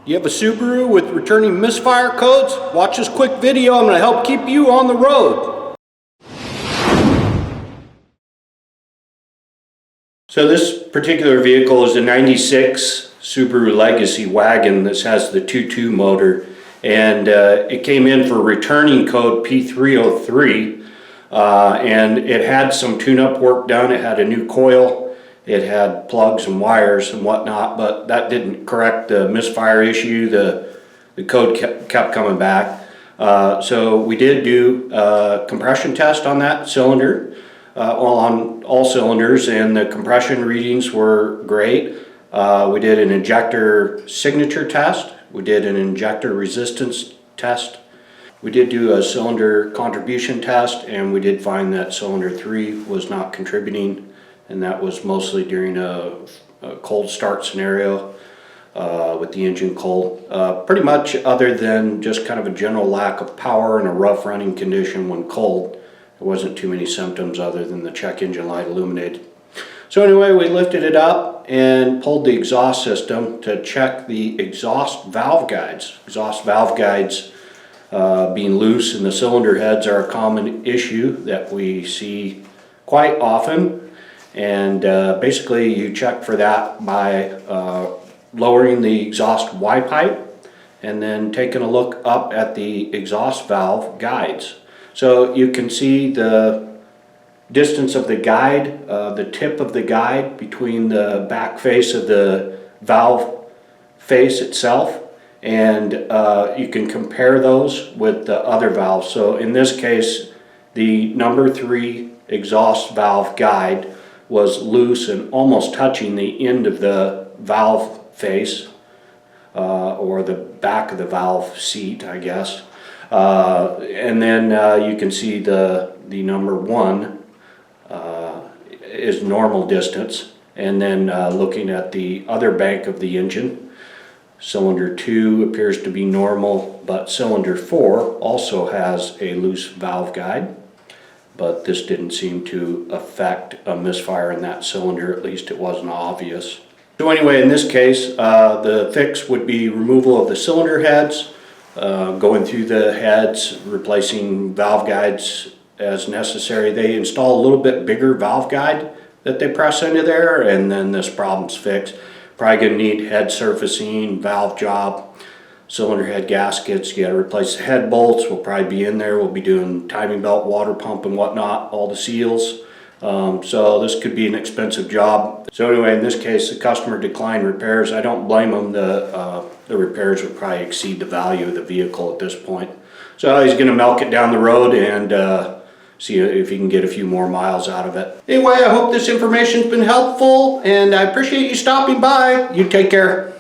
You have a Subaru with returning misfire codes? Watch this quick video. I'm going to help keep you on the road. So this particular vehicle is a 96 Subaru Legacy wagon. This has the 2.2 motor, and it came in for returning code P0303, and it had some tune-up work done. It had a new coil. It had plugs and wires and whatnot, but that didn't correct the misfire issue. The code kept coming back. So we did do a compression test on that cylinder, on all cylinders, and the compression readings were great. We did an injector signature test. We did an injector resistance test. We did do a cylinder contribution test, and we did find that cylinder 3 was not contributing, and that was mostly during a cold start scenario with the engine cold. Pretty much other than just kind of a general lack of power and a rough running condition when cold, there wasn't too many symptoms other than the check engine light illuminated. So anyway, we lifted it up and pulled the exhaust system to check the exhaust valve guides. Exhaust valve guides being loose in the cylinder heads are a common issue that we see quite often. And basically you check for that by lowering the exhaust Y pipe and then taking a look up at the exhaust valve guides. So you can see the distance of the guide, the tip of the guide between the back face of the valve face itself, and you can compare those with the other valves. So in this case, the number 3 exhaust valve guide was loose and almost touching the end of the valve face, or the back of the valve seat, I guess. And then you can see the number 1 is normal distance, and then looking at the other bank of the engine, cylinder 2 appears to be normal, but cylinder 4 also has a loose valve guide. But this didn't seem to affect a misfire in that cylinder, at least it wasn't obvious. So anyway, in this case, the fix would be removal of the cylinder heads, going through the heads, replacing valve guides as necessary. They install a little bit bigger valve guide that they press into there, and then this problem's fixed. Probably gonna need head surfacing, valve job, cylinder head gaskets. You gotta replace the head bolts. We'll probably be in there. We'll be doing timing belt, water pump and whatnot, all the seals. So this could be an expensive job. So anyway, in this case, the customer declined repairs. I don't blame them. The repairs would probably exceed the value of the vehicle at this point. So he's gonna milk it down the road and see if he can get a few more miles out of it. Anyway, I hope this information's been helpful, and I appreciate you stopping by. You take care.